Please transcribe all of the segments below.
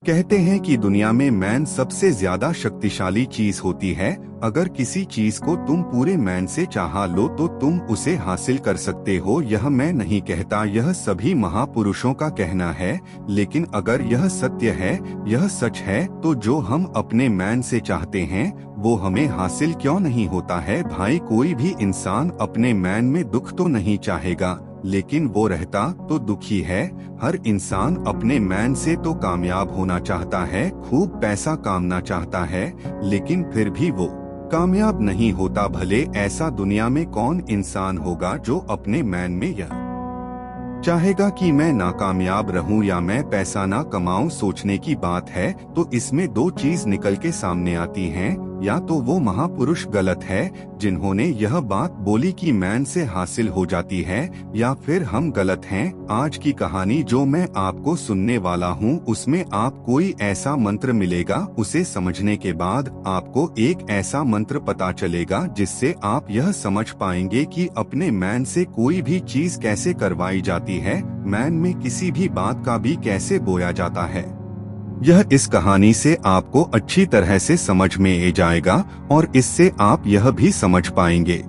कहते हैं कि दुनिया में मैन सबसे ज्यादा शक्तिशाली चीज होती है। अगर किसी चीज को तुम पूरे मैन से चाह लो तो तुम उसे हासिल कर सकते हो। यह मैं नहीं कहता, यह सभी महापुरुषों का कहना है। लेकिन अगर यह सत्य है, यह सच है, तो जो हम अपने मैन से चाहते हैं वो हमें हासिल क्यों नहीं होता है? भाई, कोई भी इंसान अपने मैन में दुख तो नहीं चाहेगा, लेकिन वो रहता तो दुखी है। हर इंसान अपने मैन से तो कामयाब होना चाहता है, खूब पैसा कामना चाहता है, लेकिन फिर भी वो कामयाब नहीं होता। भले ऐसा दुनिया में कौन इंसान होगा जो अपने मैन में यह चाहेगा कि मैं नाकामयाब रहूं या मैं पैसा ना कमाऊं? सोचने की बात है। तो इसमें दो चीज निकल के सामने आती हैं। या तो वो महापुरुष गलत है जिन्होंने यह बात बोली कि मैन से हासिल हो जाती है, या फिर हम गलत हैं। आज की कहानी जो मैं आपको सुनने वाला हूँ उसमें आप कोई ऐसा मंत्र मिलेगा, उसे समझने के बाद आपको एक ऐसा मंत्र पता चलेगा जिससे आप यह समझ पाएंगे कि अपने मैन से कोई भी चीज कैसे करवाई जाती है, मैन में किसी भी बात का भी कैसे बोया जाता है। यह इस कहानी से आपको अच्छी तरह से समझ में आ जाएगा और इससे आप यह भी समझ पाएंगे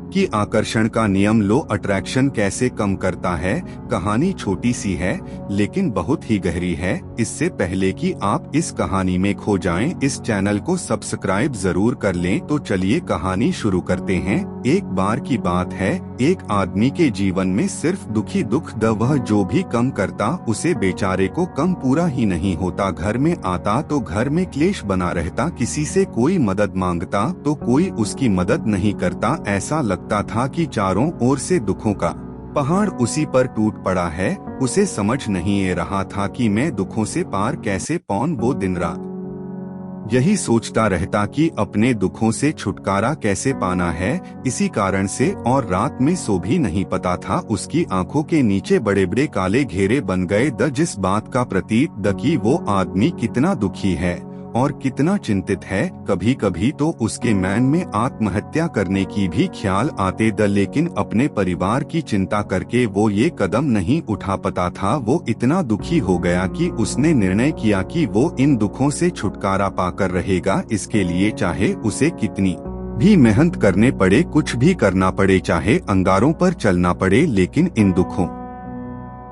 कि आकर्षण का नियम लो अट्रैक्शन कैसे कम करता है। कहानी छोटी सी है लेकिन बहुत ही गहरी है। इससे पहले कि आप इस कहानी में खो जाएं, इस चैनल को सब्सक्राइब जरूर कर लें। तो चलिए कहानी शुरू करते हैं। एक बार की बात है, एक आदमी के जीवन में सिर्फ दुखी दुख द वह जो भी कम करता उसे बेचारे को कम पूरा ही नहीं होता। घर में आता तो घर में क्लेश बना रहता, किसी से कोई मदद मांगता तो कोई उसकी मदद नहीं करता। ऐसा लगता था कि चारों ओर से दुखों का पहाड़ उसी पर टूट पड़ा है। उसे समझ नहीं आ रहा था कि मैं दुखों से पार कैसे पाऊं। वो दिन रात यही सोचता रहता कि अपने दुखों से छुटकारा कैसे पाना है। इसी कारण से और रात में सो भी नहीं पता था। उसकी आंखों के नीचे बड़े बड़े काले घेरे बन गए जिस बात का प्रतीक द कि वो आदमी कितना दुखी है और कितना चिंतित है। कभी कभी तो उसके मैन में आत्महत्या करने की भी ख्याल आते लेकिन अपने परिवार की चिंता करके वो ये कदम नहीं उठा पाता था। वो इतना दुखी हो गया कि उसने निर्णय किया कि वो इन दुखों से छुटकारा पाकर रहेगा। इसके लिए चाहे उसे कितनी भी मेहनत करने पड़े, कुछ भी करना पड़े, चाहे अंगारों पर चलना पड़े, लेकिन इन दुखों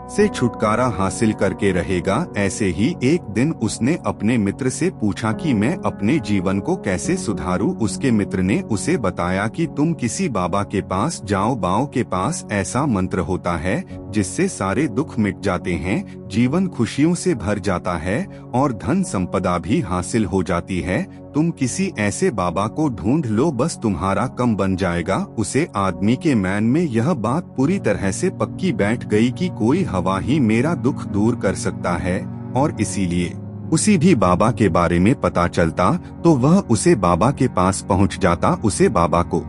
से छुटकारा हासिल करके रहेगा। ऐसे ही एक दिन उसने अपने मित्र से पूछा कि मैं अपने जीवन को कैसे सुधारूं। उसके मित्र ने उसे बताया कि तुम किसी बाबा के पास जाओ। बाबा के पास ऐसा मंत्र होता है जिससे सारे दुख मिट जाते हैं, जीवन खुशियों से भर जाता है और धन संपदा भी हासिल हो जाती है। तुम किसी ऐसे बाबा को ढूंढ लो, बस तुम्हारा कम बन जाएगा। उसे आदमी के मैन में यह बात पूरी तरह से पक्की बैठ गई कि कोई हवा ही मेरा दुख दूर कर सकता है, और इसीलिए उसी भी बाबा के बारे में पता चलता तो वह उसे बाबा के पास पहुंच जाता, उसे बाबा को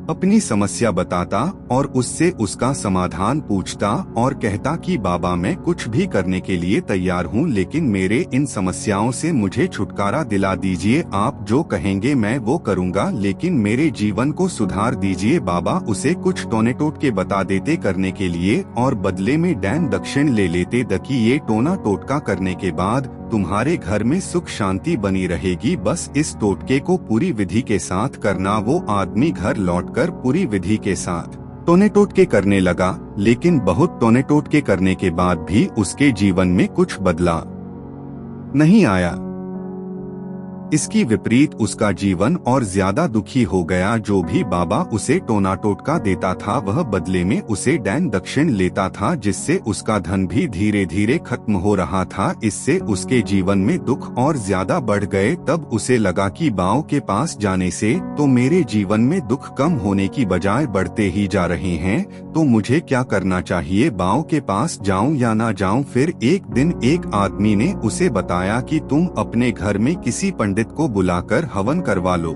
अपनी समस्या बताता और उससे उसका समाधान पूछता और कहता कि बाबा, मैं कुछ भी करने के लिए तैयार हूँ, लेकिन मेरे इन समस्याओं से मुझे छुटकारा दिला दीजिए। आप जो कहेंगे मैं वो करूँगा, लेकिन मेरे जीवन को सुधार दीजिए। बाबा उसे कुछ टोने टोटके बता देते करने के लिए और बदले में डैन दक्षिण ले लेते कि ये टोना टोटका करने के बाद तुम्हारे घर में सुख शांति बनी रहेगी। बस इस टोटके को पूरी विधि के साथ करना। वो आदमी घर लौटकर पूरी विधि के साथ टोने टोटके करने लगा, लेकिन बहुत टोने टोटके करने के बाद भी उसके जीवन में कुछ बदला नहीं आया। इसकी विपरीत उसका जीवन और ज्यादा दुखी हो गया। जो भी बाबा उसे टोना टोटका देता था वह बदले में उसे डैन दक्षिण लेता था, जिससे उसका धन भी धीरे धीरे खत्म हो रहा था। इससे उसके जीवन में दुख और ज्यादा बढ़ गए। तब उसे लगा कि बाबा के पास जाने से तो मेरे जीवन में दुख कम होने की बजाय बढ़ते ही जा रहे हैं, तो मुझे क्या करना चाहिए? बाबा के पास जाऊं या ना जाऊं? फिर एक दिन एक आदमी ने उसे बताया कि तुम अपने घर में किसी पंडित को बुलाकर हवन करवा लो।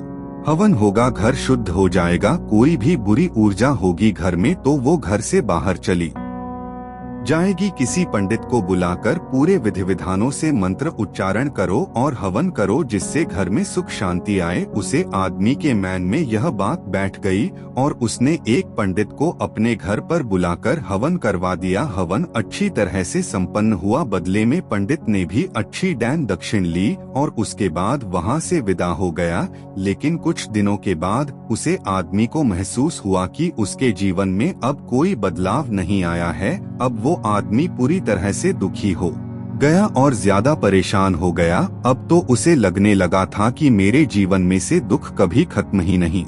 हवन होगा, घर शुद्ध हो जाएगा, कोई भी बुरी ऊर्जा होगी घर में तो वो घर से बाहर चली जाएगी। किसी पंडित को बुलाकर पूरे विधि विधानों से मंत्र उच्चारण करो और हवन करो जिससे घर में सुख शांति आए। उसे आदमी के मन में यह बात बैठ गई और उसने एक पंडित को अपने घर पर बुलाकर हवन करवा दिया। हवन अच्छी तरह से संपन्न हुआ। बदले में पंडित ने भी अच्छी दान दक्षिण ली और उसके बाद वहां से विदा हो गया। लेकिन कुछ दिनों के बाद उसे आदमी को महसूस हुआ कि उसके जीवन में अब कोई बदलाव नहीं आया है। अब वो आदमी पूरी तरह से दुखी हो गया और ज्यादा परेशान हो गया। अब तो उसे लगने लगा था कि मेरे जीवन में से दुख कभी खत्म ही नहीं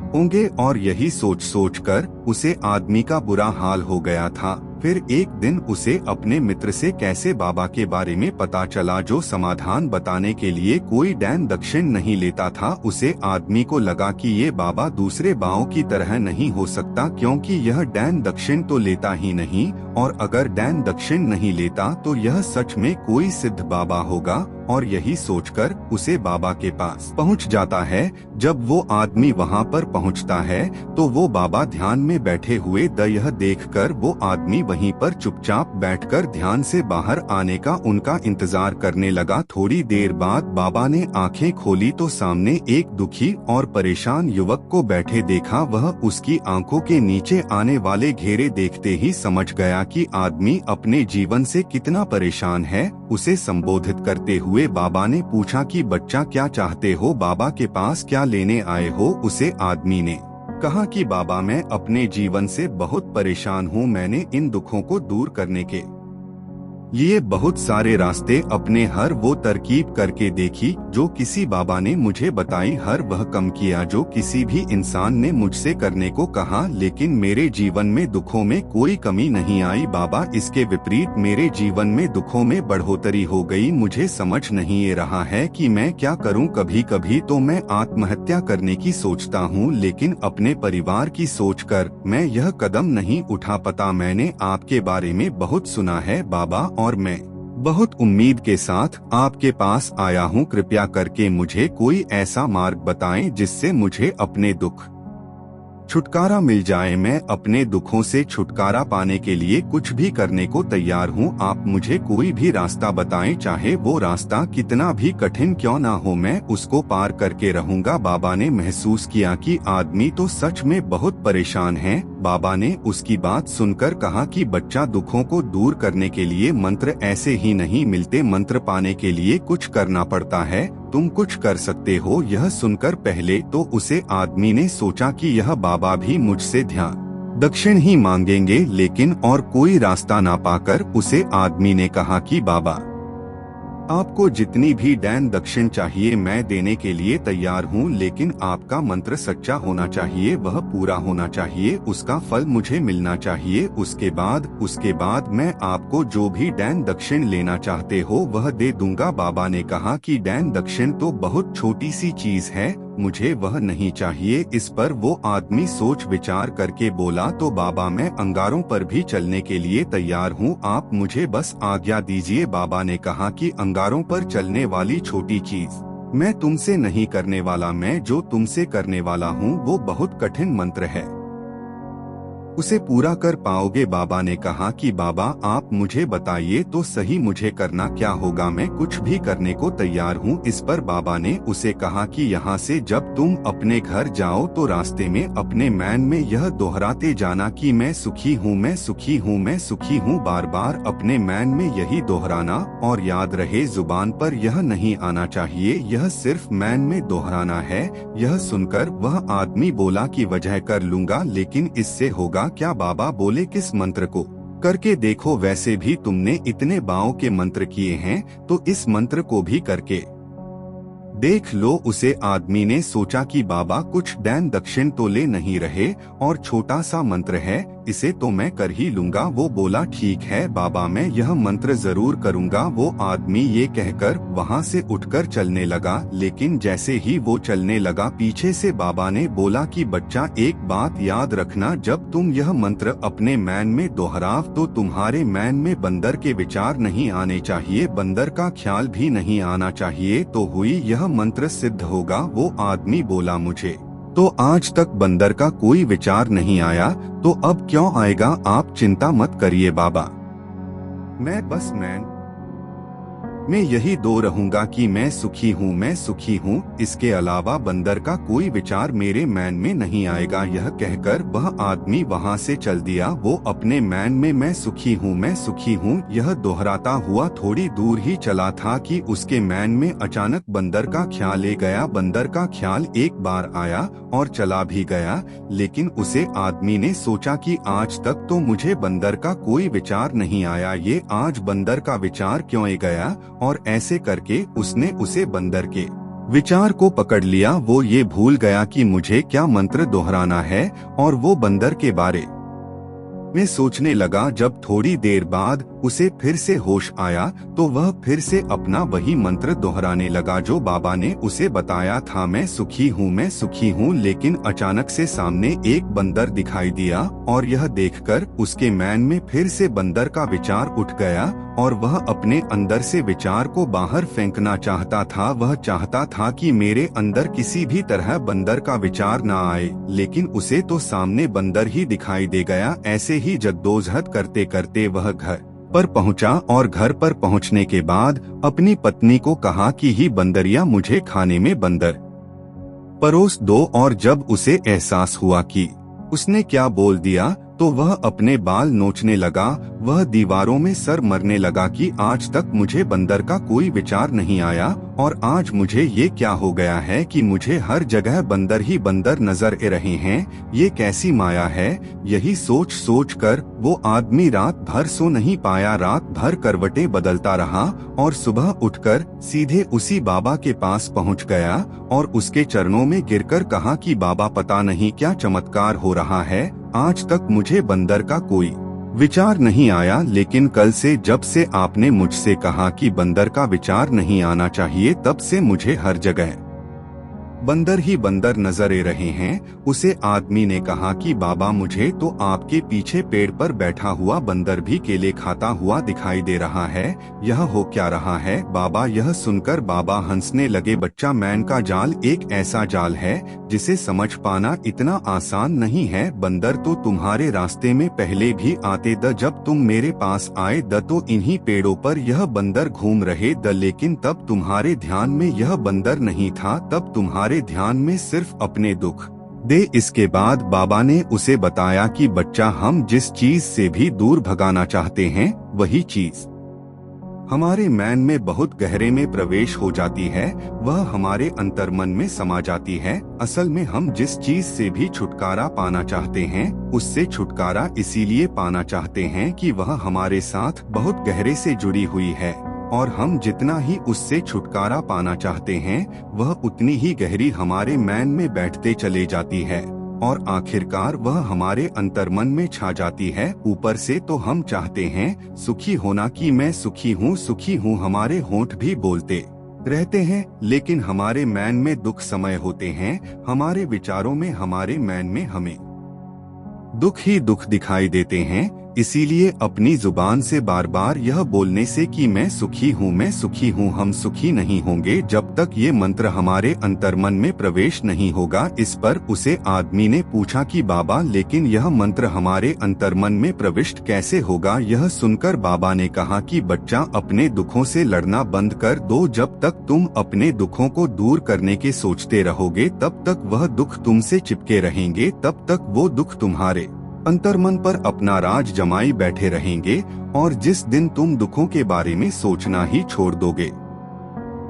होंगे, और यही सोच सोच कर उसे आदमी का बुरा हाल हो गया था। फिर एक दिन उसे अपने मित्र से कैसे बाबा के बारे में पता चला जो समाधान बताने के लिए कोई दान दक्षिण नहीं लेता था। उसे आदमी को लगा कि ये बाबा दूसरे बाबाओं की तरह नहीं हो सकता, क्योंकि यह दान दक्षिण तो लेता ही नहीं, और अगर दान दक्षिण नहीं लेता तो यह सच में कोई सिद्ध बाबा होगा। और यही सोचकर उसे बाबा के पास पहुंच जाता है। जब वो आदमी वहां पर पहुंचता है तो वो बाबा ध्यान में बैठे हुए यह देखकर वो आदमी वहीं पर चुपचाप बैठकर ध्यान से बाहर आने का उनका इंतजार करने लगा। थोड़ी देर बाद बाबा ने आंखें खोली तो सामने एक दुखी और परेशान युवक को बैठे देखा। वह उसकी आंखों के नीचे आने वाले घेरे देखते ही समझ गया कि आदमी अपने जीवन से कितना परेशान है। उसे संबोधित करते हुए बाबा ने पूछा कि बच्चा क्या चाहते हो, बाबा के पास क्या लेने आए हो। उसे आदमी ने कहा कि बाबा मैं अपने जीवन से बहुत परेशान हूँ। मैंने इन दुखों को दूर करने के लिए बहुत सारे रास्ते अपने हर वो तरकीब करके देखी जो किसी बाबा ने मुझे बताई। हर वह कम किया जो किसी भी इंसान ने मुझसे करने को कहा, लेकिन मेरे जीवन में दुखों में कोई कमी नहीं आई। बाबा इसके विपरीत मेरे जीवन में दुखों में बढ़ोतरी हो गई। मुझे समझ नहीं ये रहा है कि मैं क्या करूं। कभी कभी तो मैं आत्महत्या करने की सोचता हूं, लेकिन अपने परिवार की सोचकर मैं यह कदम नहीं उठा पाता। मैंने आपके बारे में बहुत सुना है बाबा, और मैं बहुत उम्मीद के साथ आपके पास आया हूँ। कृपया करके मुझे कोई ऐसा मार्ग बताएं जिससे मुझे अपने दुख छुटकारा मिल जाए। मैं अपने दुखों से छुटकारा पाने के लिए कुछ भी करने को तैयार हूँ। आप मुझे कोई भी रास्ता बताएं, चाहे वो रास्ता कितना भी कठिन क्यों ना हो, मैं उसको पार करके रहूंगा। बाबा ने महसूस किया कि आदमी तो सच में बहुत परेशान है। बाबा ने उसकी बात सुनकर कहा कि बच्चा, दुखों को दूर करने के लिए मंत्र ऐसे ही नहीं मिलते। मंत्र पाने के लिए कुछ करना पड़ता है। तुम कुछ कर सकते हो। यह सुनकर पहले तो उसे आदमी ने सोचा कि यह बाबा भी मुझसे ध्यान दक्षिण ही मांगेंगे, लेकिन और कोई रास्ता ना पाकर उसे आदमी ने कहा कि बाबा आपको जितनी भी दान दक्षिण चाहिए मैं देने के लिए तैयार हूँ, लेकिन आपका मंत्र सच्चा होना चाहिए, वह पूरा होना चाहिए, उसका फल मुझे मिलना चाहिए। उसके बाद मैं आपको जो भी दान दक्षिण लेना चाहते हो वह दे दूंगा। बाबा ने कहा कि दान दक्षिण तो बहुत छोटी सी चीज है, मुझे वह नहीं चाहिए। इस पर वो आदमी सोच विचार करके बोला, तो बाबा मैं अंगारों पर भी चलने के लिए तैयार हूँ, आप मुझे बस आज्ञा दीजिए। बाबा ने कहा कि अंगारों पर चलने वाली छोटी चीज मैं तुमसे नहीं करने वाला, मैं जो तुमसे करने वाला हूँ वो बहुत कठिन मंत्र है, उसे पूरा कर पाओगे। बाबा ने कहा कि बाबा आप मुझे बताइए तो सही, मुझे करना क्या होगा, मैं कुछ भी करने को तैयार हूँ। इस पर बाबा ने उसे कहा कि यहाँ से जब तुम अपने घर जाओ तो रास्ते में अपने मन में यह दोहराते जाना कि मैं सुखी हूँ, मैं सुखी हूँ, मैं सुखी हूँ। बार बार अपने मन में यही दोहराना, और याद रहे जुबान पर यह नहीं आना चाहिए, यह सिर्फ मन में दोहराना है। यह सुनकर वह आदमी बोला कि वजह कर लूंगा, लेकिन इससे होगा क्या? बाबा बोले किस मंत्र को करके देखो, वैसे भी तुमने इतने बाओं के मंत्र किए हैं तो इस मंत्र को भी करके देख लो। उसे आदमी ने सोचा कि बाबा कुछ दान दक्षिण तो ले नहीं रहे और छोटा सा मंत्र है, इसे तो मैं कर ही लूंगा। वो बोला ठीक है बाबा, मैं यह मंत्र जरूर करूंगा। वो आदमी ये कहकर वहां से उठकर चलने लगा, लेकिन जैसे ही वो चलने लगा पीछे से बाबा ने बोला कि बच्चा एक बात याद रखना, जब तुम यह मंत्र अपने मन में दोहराव तो तुम्हारे मन में बंदर के विचार नहीं आने चाहिए, बंदर का ख्याल भी नहीं आना चाहिए, तो हुई यह मंत्र सिद्ध होगा। वो आदमी बोला मुझे तो आज तक बंदर का कोई विचार नहीं आया, तो अब क्यों आएगा? आप चिंता मत करिए बाबा, मैं यही दो रहूंगा कि मैं सुखी हूँ, मैं सुखी हूँ। इसके अलावा बंदर का कोई विचार मेरे मैन में नहीं आएगा। यह कहकर वह आदमी वहाँ से चल दिया। वो अपने मैन में मैं सुखी हूँ, मैं सुखी हूँ यह दोहराता हुआ थोड़ी दूर ही चला था कि उसके मैन में अचानक बंदर का ख्याल ले गया। बंदर का ख्याल एक बार आया और चला भी गया, लेकिन उसे आदमी ने सोचा कि आज तक तो मुझे बंदर का कोई विचार नहीं आया, ये आज बंदर का विचार क्यों आ गया? और ऐसे करके उसने उसे बंदर के विचार को पकड़ लिया। वो ये भूल गया कि मुझे क्या मंत्र दोहराना है, और वो बंदर के बारे में सोचने लगा। जब थोड़ी देर बाद उसे फिर से होश आया तो वह फिर से अपना वही मंत्र दोहराने लगा जो बाबा ने उसे बताया था, मैं सुखी हूँ, मैं सुखी हूँ। लेकिन अचानक से सामने एक बंदर दिखाई दिया और यह देखकर उसके मैन में फिर से बंदर का विचार उठ गया और वह अपने अंदर से विचार को बाहर फेंकना चाहता था। वह चाहता था कि मेरे अंदर किसी भी तरह बंदर का विचार न आए, लेकिन उसे तो सामने बंदर ही दिखाई दे गया। ऐसे ही जद्दोजहद करते करते वह घर पर पहुंचा और घर पर पहुंचने के बाद अपनी पत्नी को कहा कि ही बंदरिया मुझे खाने में बंदर परोस दो। और जब उसे एहसास हुआ कि उसने क्या बोल दिया तो वह अपने बाल नोचने लगा। वह दीवारों में सर मरने लगा कि आज तक मुझे बंदर का कोई विचार नहीं आया और आज मुझे ये क्या हो गया है कि मुझे हर जगह बंदर ही बंदर नजर आ रहे हैं, ये कैसी माया है। यही सोच सोच कर वो आदमी रात भर सो नहीं पाया। रात भर करवटें बदलता रहा और सुबह उठकर सीधे उसी बाबा के पास पहुंच गया और उसके चरणों में गिरकर कहा कि बाबा पता नहीं क्या चमत्कार हो रहा है, आज तक मुझे बंदर का कोई विचार नहीं आया, लेकिन कल से जब से आपने मुझसे कहा कि बंदर का विचार नहीं आना चाहिए, तब से मुझे हर जगह बंदर ही बंदर नजर आ रहे हैं। उसे आदमी ने कहा कि बाबा मुझे तो आपके पीछे पेड़ पर बैठा हुआ बंदर भी केले खाता हुआ दिखाई दे रहा है, यह हो क्या रहा है बाबा? यह सुनकर बाबा हंसने लगे। बच्चा, मैन का जाल एक ऐसा जाल है जिसे समझ पाना इतना आसान नहीं है। बंदर तो तुम्हारे रास्ते में पहले भी आते द, जब तुम मेरे पास आए द तो इन्हीं पेड़ों पर यह बंदर घूम रहे द, लेकिन तब तुम्हारे ध्यान में यह बंदर नहीं था, तब तुम्हारे ध्यान में सिर्फ अपने दुख दे। इसके बाद बाबा ने उसे बताया कि बच्चा, हम जिस चीज से भी दूर भगाना चाहते हैं वही चीज हमारे मैन में बहुत गहरे में प्रवेश हो जाती है, वह हमारे अंतर्मन में समा जाती है। असल में हम जिस चीज से भी छुटकारा पाना चाहते हैं उससे छुटकारा इसीलिए पाना चाहते हैं कि वह हमारे साथ बहुत गहरे से जुड़ी हुई है, और हम जितना ही उससे छुटकारा पाना चाहते हैं वह उतनी ही गहरी हमारे मैन में बैठते चले जाती है और आखिरकार वह हमारे अंतर्मन में छा जाती है। ऊपर से तो हम चाहते हैं सुखी होना कि मैं सुखी हूँ, सुखी हूँ, हमारे होंठ भी बोलते रहते हैं, लेकिन हमारे मैन में दुख समय होते हैं। हमारे विचारों में, हमारे मैन में हमें दुख ही दुख दिखाई देते हैं। इसीलिए अपनी जुबान से बार बार यह बोलने से कि मैं सुखी हूँ, मैं सुखी हूँ, हम सुखी नहीं होंगे जब तक ये मंत्र हमारे अंतर्मन में प्रवेश नहीं होगा। इस पर उसे आदमी ने पूछा कि बाबा, लेकिन यह मंत्र हमारे अंतर्मन में प्रविष्ट कैसे होगा? यह सुनकर बाबा ने कहा कि बच्चा, अपने दुखों से लड़ना बंद कर दो। जब तक तुम अपने दुखों को दूर करने के सोचते रहोगे तब तक वह दुख तुमसे चिपके रहेंगे, तब तक वो दुख तुम्हारे अंतर्मन पर अपना राज जमाई बैठे रहेंगे। और जिस दिन तुम दुखों के बारे में सोचना ही छोड़ दोगे,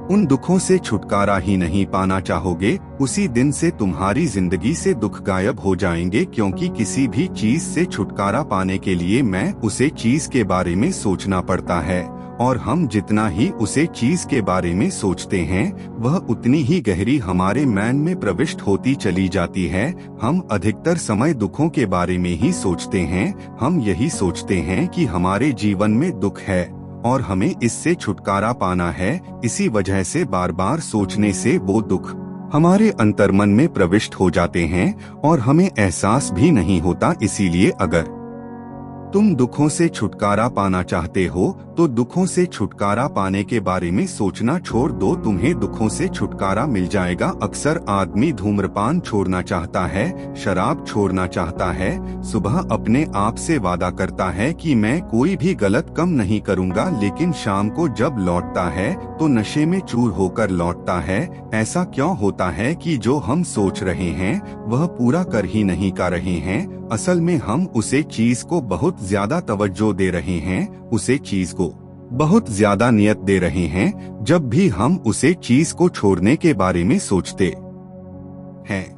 उन दुखों से छुटकारा ही नहीं पाना चाहोगे, उसी दिन से तुम्हारी जिंदगी से दुख गायब हो जाएंगे। क्योंकि किसी भी चीज से छुटकारा पाने के लिए मैं उसे चीज के बारे में सोचना पड़ता है, और हम जितना ही उसे चीज के बारे में सोचते हैं वह उतनी ही गहरी हमारे मैन में प्रविष्ट होती चली जाती है। हम अधिकतर समय दुखों के बारे में ही सोचते हैं। हम यही सोचते हैं कि हमारे जीवन में दुख है और हमें इससे छुटकारा पाना है। इसी वजह से बार बार सोचने से वो दुख हमारे अंतर्मन में प्रविष्ट हो जाते हैं और हमें एहसास भी नहीं होता। इसीलिए अगर तुम दुखों से छुटकारा पाना चाहते हो तो दुखों से छुटकारा पाने के बारे में सोचना छोड़ दो, तुम्हें दुखों से छुटकारा मिल जाएगा। अक्सर आदमी धूम्रपान छोड़ना चाहता है, शराब छोड़ना चाहता है, सुबह अपने आप से वादा करता है कि मैं कोई भी गलत काम नहीं करूँगा, लेकिन शाम को जब लौटता है तो नशे में चूर होकर लौटता है। ऐसा क्यों होता है कि जो हम सोच रहे हैं वह पूरा कर ही नहीं कर रहे हैं। असल में हम उसे चीज को बहुत ज्यादा तवज्जो दे रहे हैं, उसे चीज को बहुत ज्यादा नियत दे रहे हैं। जब भी हम उसे चीज को छोड़ने के बारे में सोचते हैं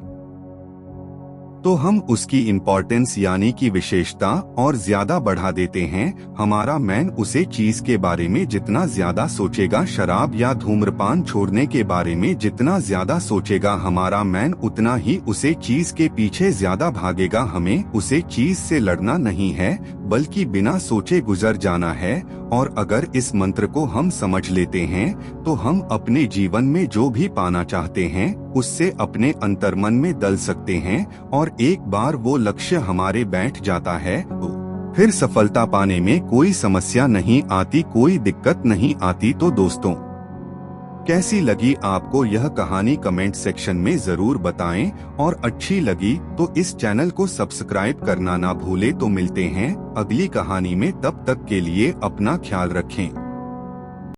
तो हम उसकी इम्पोर्टेंस यानी कि विशेषता और ज्यादा बढ़ा देते हैं। हमारा मैन उसे चीज के बारे में जितना ज्यादा सोचेगा, शराब या धूम्रपान छोड़ने के बारे में जितना ज्यादा सोचेगा, हमारा मैन उतना ही उसे चीज के पीछे ज्यादा भागेगा। हमें उसे चीज से लड़ना नहीं है बल्कि बिना सोचे गुजर जाना है। और अगर इस मंत्र को हम समझ लेते हैं तो हम अपने जीवन में जो भी पाना चाहते हैं उससे अपने अंतर्मन में दल सकते हैं। और एक बार वो लक्ष्य हमारे बैठ जाता है तो फिर सफलता पाने में कोई समस्या नहीं आती, कोई दिक्कत नहीं आती। तो दोस्तों, कैसी लगी आपको यह कहानी कमेंट सेक्शन में जरूर बताएं, और अच्छी लगी तो इस चैनल को सब्सक्राइब करना ना भूले। तो मिलते हैं अगली कहानी में, तब तक के लिए अपना ख्याल रखें।